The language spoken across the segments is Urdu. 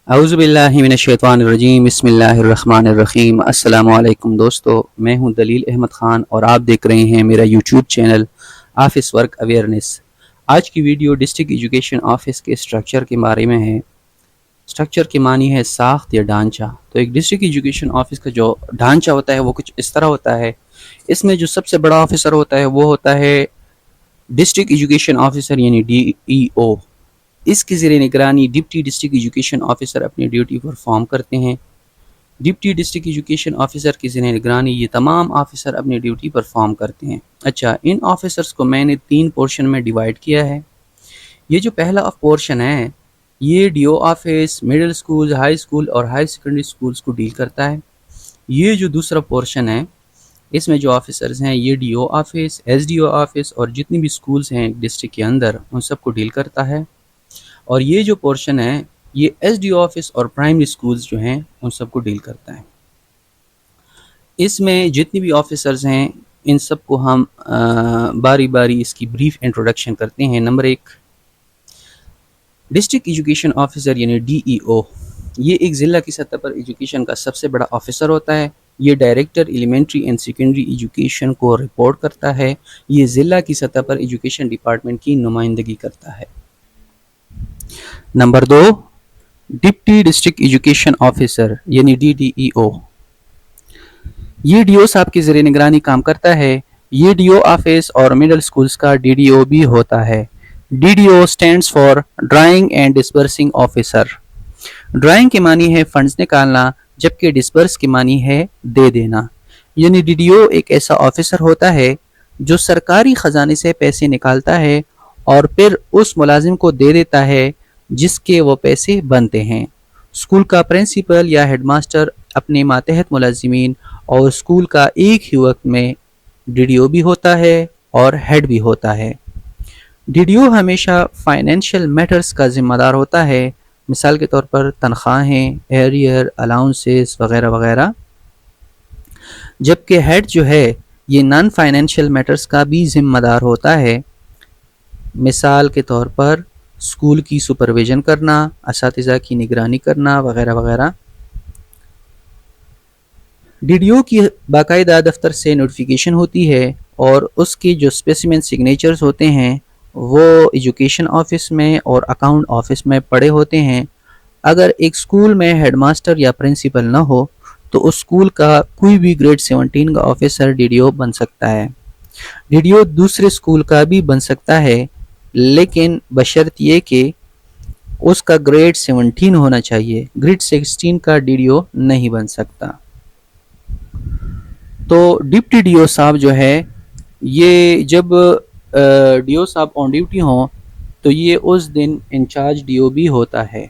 اعوذ باللہ من الشیطان الرجیم بسم اللہ الرحمن الرحیم۔ السلام علیکم دوستو، میں ہوں دلیل احمد خان اور آپ دیکھ رہے ہیں میرا YouTube channel office work awareness. آج کی ویڈیو ڈسٹرکٹ ایجوکیشن آفس کے سٹرکچر کے بارے میں ہے۔ سٹرکچر کے معنی ہے ساخت یا ڈھانچہ۔ تو ایک ڈسٹرکٹ ایجوکیشن آفس کا جو ڈھانچہ ہوتا ہے وہ کچھ اس طرح ہوتا ہے۔ اس میں جو سب سے بڑا آفیسر ہوتا ہے وہ ہوتا ہے ڈسٹرکٹ ایجوکیشن آفیسر یعنی DEO۔ اس کی زیر نگرانی ڈپٹی ڈسٹرکٹ ایجوکیشن آفیسر اپنی ڈیوٹی پرفارم کرتے ہیں۔ ڈپٹی ڈسٹرکٹ ایجوکیشن آفیسر کی زیر نگرانی یہ تمام آفیسر اپنی ڈیوٹی پرفارم کرتے ہیں۔ اچھا، ان آفیسرز کو میں نے 3 پورشن میں ڈیوائیڈ کیا ہے۔ یہ جو پہلا پورشن ہے یہ DO office middle school, high school اور ہائی سیکنڈری اسکولز کو ڈیل کرتا ہے۔ یہ جو دوسرا پورشن ہے اس میں جو آفیسرز ہیں یہ DO آفس، SDO آفس اور جتنی بھی اسکولز ہیں ڈسٹرکٹ کے اندر ان سب کو ڈیل کرتا ہے۔ اور یہ جو پورشن ہے یہ SDO آفس اور پرائمری اسکولز جو ہیں ان سب کو ڈیل کرتا ہے۔ اس میں جتنی بھی آفیسرز ہیں ان سب کو ہم باری باری اس کی بریف انٹروڈکشن کرتے ہیں۔ نمبر 1، ڈسٹرکٹ ایجوکیشن آفیسر یعنی DEO۔ یہ ایک ضلع کی سطح پر ایجوکیشن کا سب سے بڑا آفیسر ہوتا ہے۔ یہ director elementary and secondary education کو رپورٹ کرتا ہے۔ یہ ضلع کی سطح پر ایجوکیشن ڈپارٹمنٹ کی نمائندگی کرتا ہے۔ Number 2، deputy district education officer یعنی DDEO۔ یہ DO صاحب کی زیر نگرانی کام کرتا ہے۔ یہ DO آفس اور مڈل اسکولز کا DDO بھی ہوتا ہے۔ DDO stands for drawing and disbursing officer. Drawing کے معنی ہے فنڈز نکالنا، جبکہ ڈسبرس کے معنی ہے دے دینا۔ یعنی DDO ایک ایسا آفیسر ہوتا ہے جو سرکاری خزانے سے پیسے نکالتا ہے اور پھر اس ملازم کو دے دیتا ہے جس کے وہ پیسے بنتے ہیں۔ اسکول کا پرنسپل یا ہیڈ ماسٹر اپنے ماتحت ملازمین اور اسکول کا ایک ہی وقت میں DDO بھی ہوتا ہے اور ہیڈ بھی ہوتا ہے۔ DDO ہمیشہ فائنینشیل میٹرز کا ذمہ دار ہوتا ہے، مثال کے طور پر تنخواہیں، ایریئر، الاؤنسز وغیرہ وغیرہ، جبکہ ہیڈ جو ہے یہ نان فائنینشیل میٹرز کا بھی ذمہ دار ہوتا ہے، مثال کے طور پر اسکول کی سپرویژن کرنا، اساتذہ کی نگرانی کرنا وغیرہ وغیرہ۔ DDO کی باقاعدہ دفتر سے نوٹیفیکیشن ہوتی ہے اور اس کی جو اسپیسیمن سگنیچرز ہوتے ہیں وہ ایجوکیشن آفس میں اور اکاؤنٹ آفس میں پڑے ہوتے ہیں۔ اگر ایک اسکول میں ہیڈ ماسٹر یا پرنسپل نہ ہو تو اس اسکول کا کوئی بھی گریڈ 17 کا آفیسر DDO بن سکتا ہے۔ DDO دوسرے اسکول کا بھی بن سکتا ہے لیکن بشرط یہ کہ اس کا گریڈ 17 ہونا چاہیے، گریڈ 16 کا DDO نہیں بن سکتا۔ تو ڈپٹی DO صاحب جو ہے یہ جب DO صاحب آن ڈیوٹی ہوں تو یہ اس دن انچارج DO بھی ہوتا ہے۔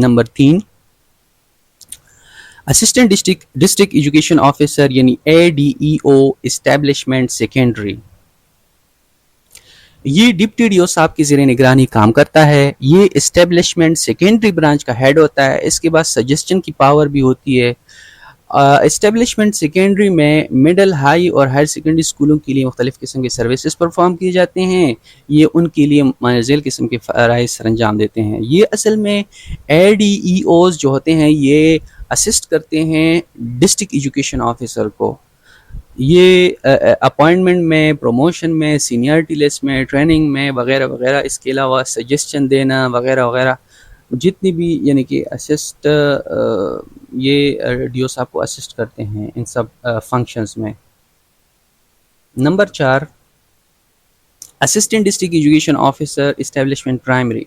Number 3، assistant district education officer یعنی ADEO اسٹیبلشمنٹ سیکنڈری۔ یہ ڈپٹی DO صاحب کی زیر نگرانی کام کرتا ہے۔ یہ اسٹیبلشمنٹ سیکنڈری برانچ کا ہیڈ ہوتا ہے۔ اس کے بعد سجیسٹن کی پاور بھی ہوتی ہے۔ اسٹیبلشمنٹ سیکنڈری میں مڈل، ہائی اور ہائر سیکنڈری اسکولوں کے لیے مختلف قسم کے سروسز پرفارم کیے جاتے ہیں۔ یہ ان کے لیے منزل قسم کے فرائض سر انجام دیتے ہیں۔ یہ اصل میں ADEOs جو ہوتے ہیں یہ اسسٹ کرتے ہیں ڈسٹرکٹ ایجوکیشن آفیسر کو۔ یہ اپوائنٹمنٹ میں، پروموشن میں، سینئرٹی لسٹ میں، ٹریننگ میں وغیرہ وغیرہ، اس کے علاوہ سجیسشن دینا وغیرہ وغیرہ، جتنی بھی یعنی کہ اسسٹ یہ DO صاحب کو اسسٹ کرتے ہیں ان سب فنکشنز میں۔ Number 4، assistant district education officer establishment primary.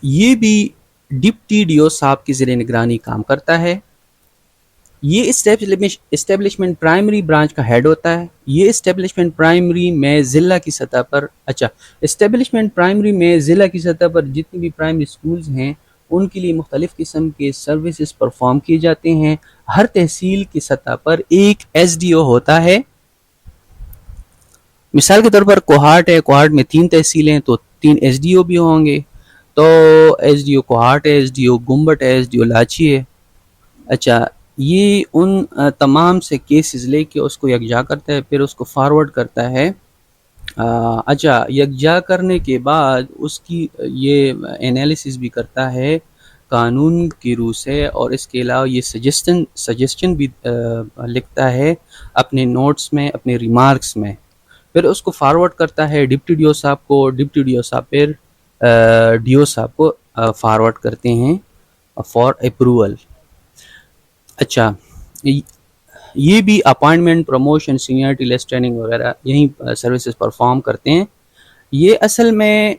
یہ بھی ڈپٹی DO صاحب کی زیر نگرانی کام کرتا ہے۔ یہ اسٹیبلشمنٹ پرائمری برانچ کا ہیڈ ہوتا ہے۔ یہ اسٹیبلشمنٹ پرائمری میں ضلع کی سطح پر اسٹیبلشمنٹ پرائمری میں ضلع کی سطح پر جتنی بھی پرائمری سکولز ہیں ان کے لیے مختلف قسم کے سروسز پرفارم کیے جاتے ہیں۔ ہر تحصیل کی سطح پر ایک SDO ہوتا ہے۔ مثال کے طور پر کوہاٹ ہے، کوہاٹ میں 3 تحصیلیں ہیں تو 3 SDO بھی ہوں گے۔ تو SDO کوہاٹ ہے، SDO گنبٹ ہے، SDO لاچی ہے۔ اچھا، یہ ان تمام سے کیسز لے کے اس کو یکجا کرتا ہے، پھر اس کو فارورڈ کرتا ہے اچھا، یکجا کرنے کے بعد اس کی یہ انالیسس بھی کرتا ہے قانون کی روح سے، اور اس کے علاوہ یہ سجیسٹن بھی لکھتا ہے اپنے نوٹس میں، اپنے ریمارکس میں، پھر اس کو فارورڈ کرتا ہے ڈپٹی ڈی او صاحب کو، ڈپٹی ڈی او صاحب پھر ڈی او صاحب کو فارورڈ کرتے ہیں فار اپروول۔ اچھا، یہ بھی appointment, promotion, seniority list, training وغیرہ یہیں سروسز پرفارم کرتے ہیں۔ یہ اصل میں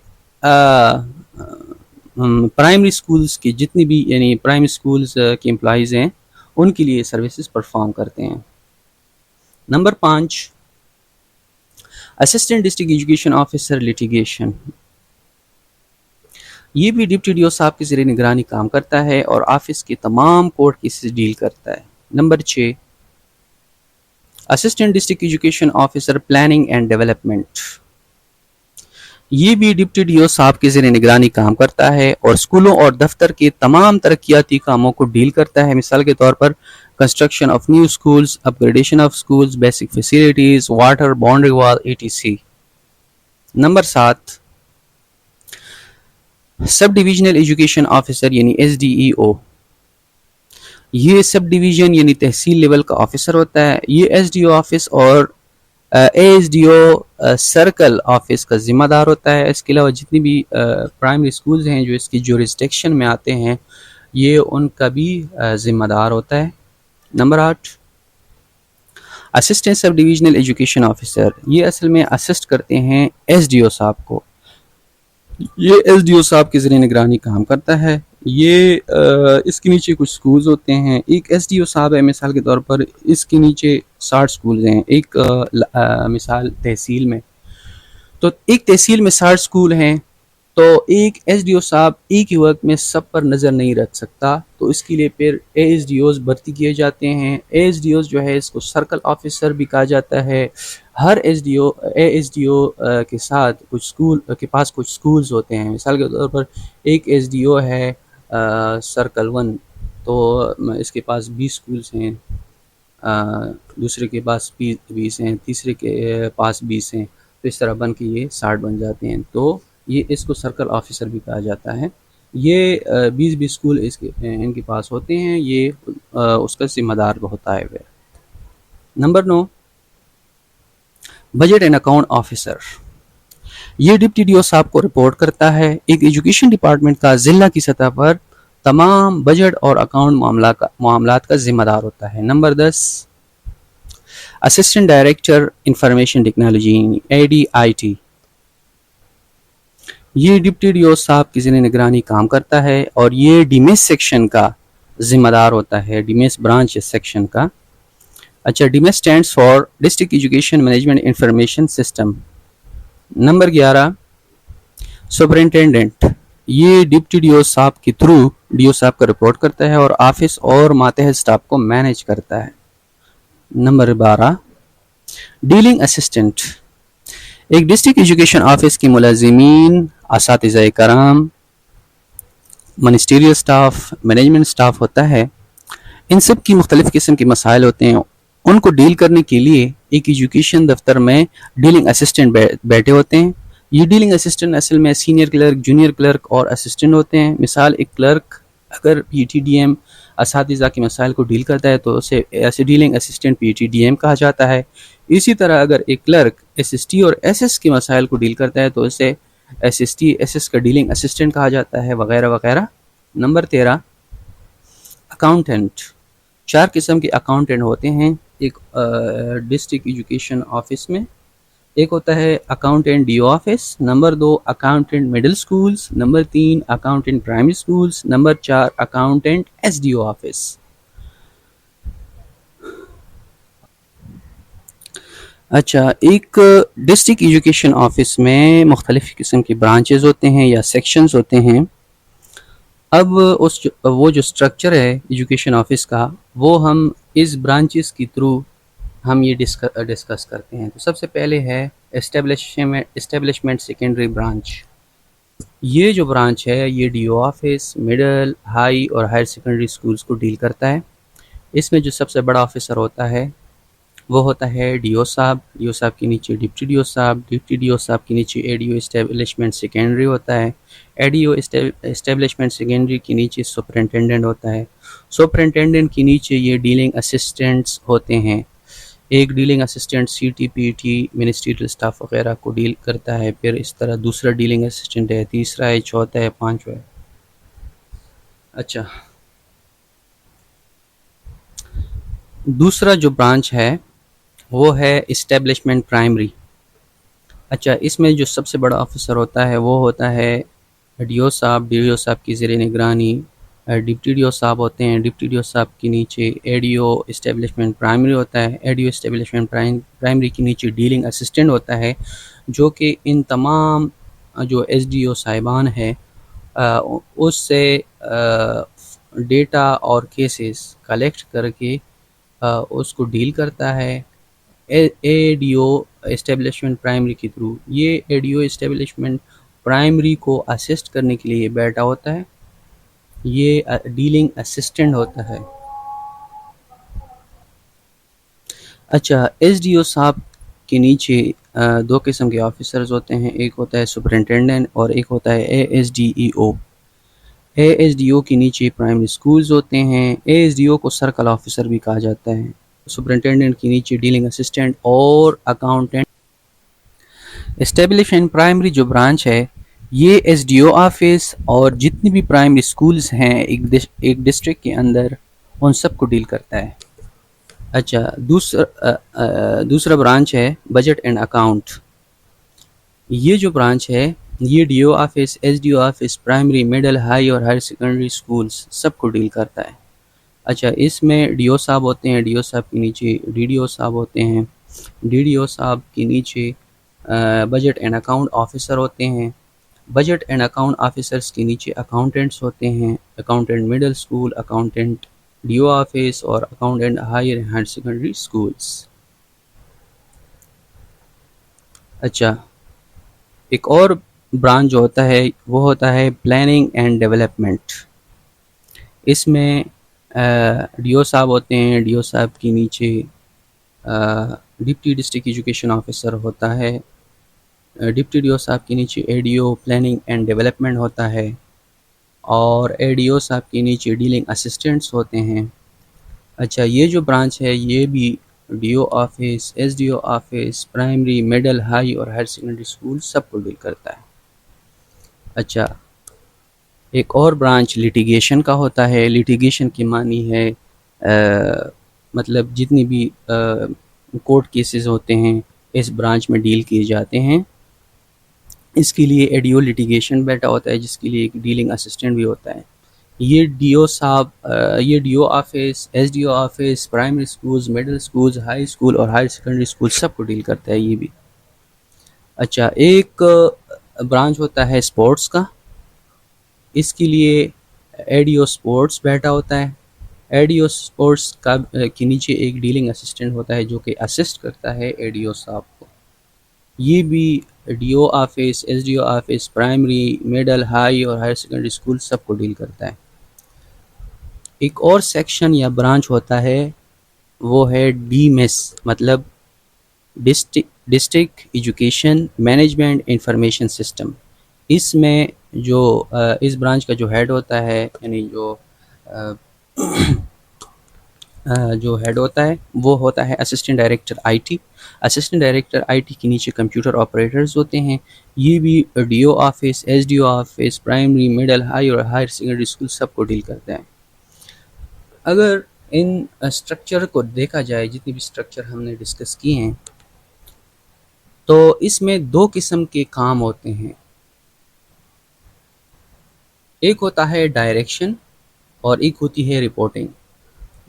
پرائمری سکولز کی جتنی بھی یعنی پرائمری سکولز کے امپلائیز ہیں ان کے لیے سروسز پرفارم کرتے ہیں۔ Number 5، assistant district education officer litigation, یہ بھی ڈپٹی ڈی او صاحب کے زیر نگرانی کام کرتا ہے اور آفس کے تمام کورٹ کیسز ڈیل کرتا ہے۔ Number 6، assistant district education officer planning and development, یہ بھی ڈپٹی ڈی او صاحب کے زیر نگرانی کام کرتا ہے اور اسکولوں اور دفتر کے تمام ترقیاتی کاموں کو ڈیل کرتا ہے۔ مثال کے طور پر construction of new schools, upgradation of schools, basic facilities, water, boundary wall, ETC۔ Number 7، sub divisional education officer یعنی SDEO، یہ سب ڈویژن یعنی تحصیل لیول کا آفیسر ہوتا ہے۔ یہ SDO آفس اور ASDO سرکل آفس کا ذمہ دار ہوتا ہے۔ اس کے علاوہ جتنی بھی پرائمری سکولز ہیں جو اس کی جورسڈکشن میں آتے ہیں یہ ان کا بھی ذمہ دار ہوتا ہے۔ نمبر 8، اسسٹنٹ سب ڈویژنل ایجوکیشن آفیسر، یہ اصل میں اسسٹ کرتے ہیں SDO صاحب کو۔ یہ SDO صاحب کے ذریعے نگرانی کام کرتا ہے۔ یہ اس کے نیچے کچھ سکولز ہوتے ہیں۔ ایک SDO صاحب ہے، مثال کے طور پر اس کے نیچے 60 سکولز ہیں، ایک مثال تحصیل میں، تو ایک تحصیل میں 60 سکول ہیں، تو ایک SDO صاحب ایک ہی وقت میں سب پر نظر نہیں رکھ سکتا، تو اس کے لیے پھر ASDOs بھرتی کیے جاتے ہیں۔ ASDOs جو ہے اس کو سرکل آفیسر بھی کہا جاتا ہے۔ ہر ASDO کے ساتھ کچھ سکول کے پاس کچھ سکولز ہوتے ہیں۔ مثال کے طور پر ایک SDO ہے سرکل 1، تو اس کے پاس 20 سکولز ہیں، دوسرے کے پاس 20 ہیں، تیسرے کے پاس 20 ہیں، تو اس طرح بن کے یہ 60 بن جاتے ہیں، تو یہ اس کو سرکل آفیسر بھی کہا جاتا ہے۔ یہ 20 سکول ان کے پاس ہوتے ہیں، یہ اس کا ذمہ دار ہوتا ہے۔ Number 9، budget and account officer, یہ ڈپٹی ڈی او صاحب کو رپورٹ کرتا ہے۔ ایک ایجوکیشن ڈپارٹمنٹ کا ضلع کی سطح پر تمام بجٹ اور اکاؤنٹ معاملات کا ذمہ دار ہوتا ہے۔ Number 10، assistant director information technology ADIT، یہ ڈپٹی ڈی او صاحب کی ذریعے نگرانی کام کرتا ہے اور یہ ڈیمیس سیکشن کا ذمہ دار ہوتا ہے، ڈیمیس برانچ سیکشن کا۔ اچھا، DEMIS stands for district education management information system. Number 11، superintendent, یہ ڈپٹی ڈی او صاحب کے تھرو ڈی او صاحب کا رپورٹ کرتا ہے اور آفس اور ماتحت سٹاف کو مینیج کرتا ہے۔ نمبر 12، ڈیلنگ اسسٹنٹ، ایک ڈسٹرکٹ ایجوکیشن آفس کے ملازمین، اساتذہ کرام، منسٹریل سٹاف، مینجمنٹ سٹاف ہوتا ہے، ان سب کی مختلف قسم کے مسائل ہوتے ہیں، ان کو ڈیل کرنے کے لیے ایک ایجوکیشن دفتر میں ڈیلنگ اسسٹنٹ بیٹھے ہوتے ہیں۔ یہ ڈیلنگ اسسٹنٹ اصل میں سینئر کلرک، جونیئر کلرک اور اسسٹنٹ ہوتے ہیں۔ مثال، ایک کلرک اگر PTDM اساتذہ کے مسائل کو ڈیل کرتا ہے تو اسے ایسے ڈیلنگ اسسٹنٹ PTDM کہا جاتا ہے۔ اسی طرح اگر ایک کلرک SST اور SS کے مسائل کو ڈیل کرتا ہے تو اسے SST SS کا ڈیلنگ اسسٹنٹ کہا جاتا ہے، وغیرہ وغیرہ۔ نمبر 13، اکاؤنٹنٹ، 4 قسم کے اکاؤنٹنٹ ہوتے ہیں ایک ڈسٹرکٹ ایجوکیشن آفس میں۔ ایک ہوتا ہے accountant DO office, number 2 accountant middle schools, number 3 accountant primary schools, number 4 accountant SDO office. اچھا، ایک ڈسٹرکٹ ایجوکیشن آفس میں مختلف قسم کے برانچز ہوتے ہیں یا سیکشنز ہوتے ہیں۔ اب وہ جو سٹرکچر ہے ایجوکیشن آفس کا، وہ ہم اس برانچز کی تھرو ہم یہ ڈسکس کرتے ہیں۔ تو سب سے پہلے ہے اسٹیبلشمنٹ سیکنڈری برانچ۔ یہ جو برانچ ہے یہ DO آفس، مڈل، ہائی اور ہائر سیکنڈری سکولز کو ڈیل کرتا ہے۔ اس میں جو سب سے بڑا آفیسر ہوتا ہے وہ ہوتا ہے ڈی او صاحب، ڈی او صاحب کے نیچے ڈپٹی ڈی او صاحب، ڈپٹی ڈی او صاحب کے نیچے A D O establishment secondary ہوتا ہے، اے ڈی او اسٹیبلشمنٹ سیکنڈری کے نیچے سپرنٹینڈنٹ ہوتا ہے، سپرنٹینڈنٹ کے نیچے یہ ڈیلنگ اسسٹنٹس ہوتے ہیں، ایک dealing assistant C T P T ministerial staff وغیرہ کو ڈیل کرتا ہے، پھر اس طرح دوسرا ڈیلنگ اسسٹنٹ ہے، تیسرا ہے، چوتھا ہے، پانچواں ہے۔ اچھا، دوسرا جو برانچ ہے وہ ہے اسٹیبلشمنٹ پرائمری۔ اچھا، اس میں جو سب سے بڑا آفیسر ہوتا ہے وہ ہوتا ہے ڈی او صاحب، ڈی او صاحب کی زیر نگرانی ڈپٹی ڈی او صاحب ہوتے ہیں، ڈپٹی ڈی او صاحب کے نیچے A D O establishment primary ہوتا ہے، اے ڈی او اسٹیبلشمنٹ پرائمری کے نیچے ڈیلنگ اسسٹنٹ ہوتا ہے، جو کہ ان تمام جو ایس ڈی او صاحبان ہیں اس سے ڈیٹا اور کیسز کلیکٹ کر کے اس کو ڈیل کرتا ہے اے ڈی او اسٹیبلشمنٹ پرائمری کے تھرو۔ یہ اے ڈی او اسٹیبلشمنٹ پرائمری کو اسسٹ کرنے کے لیے بیٹھا ہوتا ہے، یہ ڈیلنگ اسسٹنٹ ہوتا ہے۔ اچھا، ایس ڈی او صاحب کے نیچے دو قسم کے آفیسرز ہوتے ہیں، ایک ہوتا ہے سپرنٹینڈنٹ اور ایک ہوتا ہے A S D E O. A S D O کے نیچے پرائمری سکولز ہوتے ہیں، اے ایس ڈی او کو سرکل آفیسر بھی کہا جاتا ہے، سپرنٹینڈنٹ کے نیچے ڈیلنگ اسسٹنٹ اور اکاؤنٹنٹ۔ اسٹیبلشمنٹ پرائمری جو برانچ ہے یہ ایس ڈی او آفس اور جتنی بھی پرائمری سکولز ہیں ایک ڈسٹرکٹ کے اندر ان سب کو ڈیل کرتا ہے۔ اچھا، دوسرا برانچ ہے بجٹ اینڈ اکاؤنٹ۔ یہ جو برانچ ہے یہ D O office, S D O office, primary, middle, high اور ہائر سیکنڈری سکولز سب کو ڈیل کرتا ہے۔ اچھا، اس میں ڈی او صاحب ہوتے ہیں، ڈی او صاحب کے نیچے ڈی ڈی او صاحب ہوتے ہیں، ڈی ڈی او صاحب کے نیچے بجٹ اینڈ اکاؤنٹ آفیسر ہوتے ہیں، بجٹ اینڈ اکاؤنٹ آفیسرز کے نیچے اکاؤنٹنٹس ہوتے ہیں، accountant middle school, accountant D O office اور اکاؤنٹنٹ ہائر سیکنڈری سکولز۔ اچھا، ایک اور برانچ جو ہوتا ہے وہ ہوتا ہے پلاننگ اینڈ ڈیولپمنٹ۔ اس میں ڈی او صاحب ہوتے ہیں، ڈی او صاحب کے نیچے ڈپٹی ڈسٹرکٹ ایجوکیشن آفیسر ہوتا ہے، ڈپٹی ڈی او صاحب کے نیچے A D O planning and development ہوتا ہے اور اے ڈی او صاحب کے نیچے ڈیلنگ اسسٹنٹس ہوتے ہیں۔ اچھا، یہ جو برانچ ہے یہ بھی D O office, S D O office, primary, middle, high اور ہائر سیکنڈری سکول سب کو ڈیل کرتا ہے۔ اچھا، ایک اور برانچ لیٹیگیشن کا ہوتا ہے۔ لیٹیگیشن کی معنی ہے مطلب جتنی بھی کورٹ کیسز ہوتے ہیں اس برانچ میں ڈیل کیے جاتے ہیں، اس کے لیے اے ڈی او لیٹیگیشن بیٹھا ہوتا ہے جس کے لیے ایک ڈیلنگ اسسٹنٹ بھی ہوتا ہے۔ یہ ڈی او صاحب یہ D O office, S D O office, primary schools, middle schools, high school اور ہائر سیکنڈری سکول سب کو ڈیل کرتا ہے یہ بھی۔ اچھا، ایک برانچ ہوتا ہے اسپورٹس کا، اس کے لیے اے ڈی او اسپورٹس بیٹھا ہوتا ہے۔ اے ڈی او اسپورٹس کا کے نیچے ایک ڈیلنگ اسسٹنٹ ہوتا ہے جو کہ اسسٹ کرتا ہے اے ڈی او صاحب کو۔ یہ بھی D O office, S D O office, primary, middle, high اور ہائر سیکنڈری سکول سب کو ڈیل کرتا ہے۔ ایک اور سیکشن یا برانچ ہوتا ہے وہ ہے ڈی میس، مطلب district education management information system. اس میں جو اس برانچ کا جو ہیڈ ہوتا ہے یعنی جو ہیڈ ہوتا ہے وہ ہوتا ہے assistant director I T. Assistant director I T کے نیچے کمپیوٹر آپریٹرز ہوتے ہیں، یہ بھی D O office, S D O office, primary, middle, high اور ہائر سیکنڈری اسکول سب کو ڈیل کرتا ہے۔ اگر ان اسٹرکچر کو دیکھا جائے، جتنی بھی اسٹرکچر ہم نے ڈسکس کیے ہیں، تو اس میں دو قسم کے کام ہوتے ہیں، ایک ہوتا ہے ڈائریکشن اور ایک ہوتی ہے رپورٹنگ۔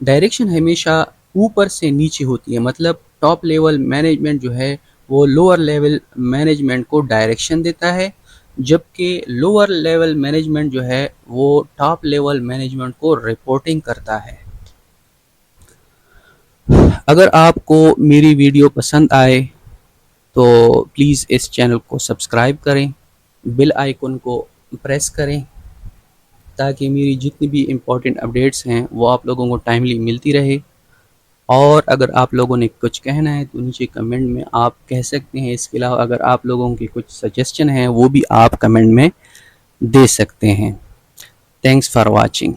ڈائریکشن ہمیشہ اوپر سے نیچے ہوتی ہے، مطلب ٹاپ لیول مینجمنٹ جو ہے وہ لوور لیول مینجمنٹ کو ڈائریکشن دیتا ہے، جبکہ لوور لیول مینجمنٹ جو ہے وہ ٹاپ لیول مینجمنٹ کو رپورٹنگ کرتا ہے۔ اگر آپ کو میری ویڈیو پسند آئے تو پلیز اس چینل کو سبسکرائب کریں، بیل آئیکن کو پریس کریں تاکہ میری جتنی بھی امپورٹنٹ اپڈیٹس ہیں وہ آپ لوگوں کو ٹائملی ملتی رہے، اور اگر آپ لوگوں نے کچھ کہنا ہے تو نیچے کمنٹ میں آپ کہہ سکتے ہیں. اس کے علاوہ اگر آپ لوگوں کی کچھ سجیشن ہیں وہ بھی آپ کمنٹ میں دے سکتے ہیں. Thanks for watching.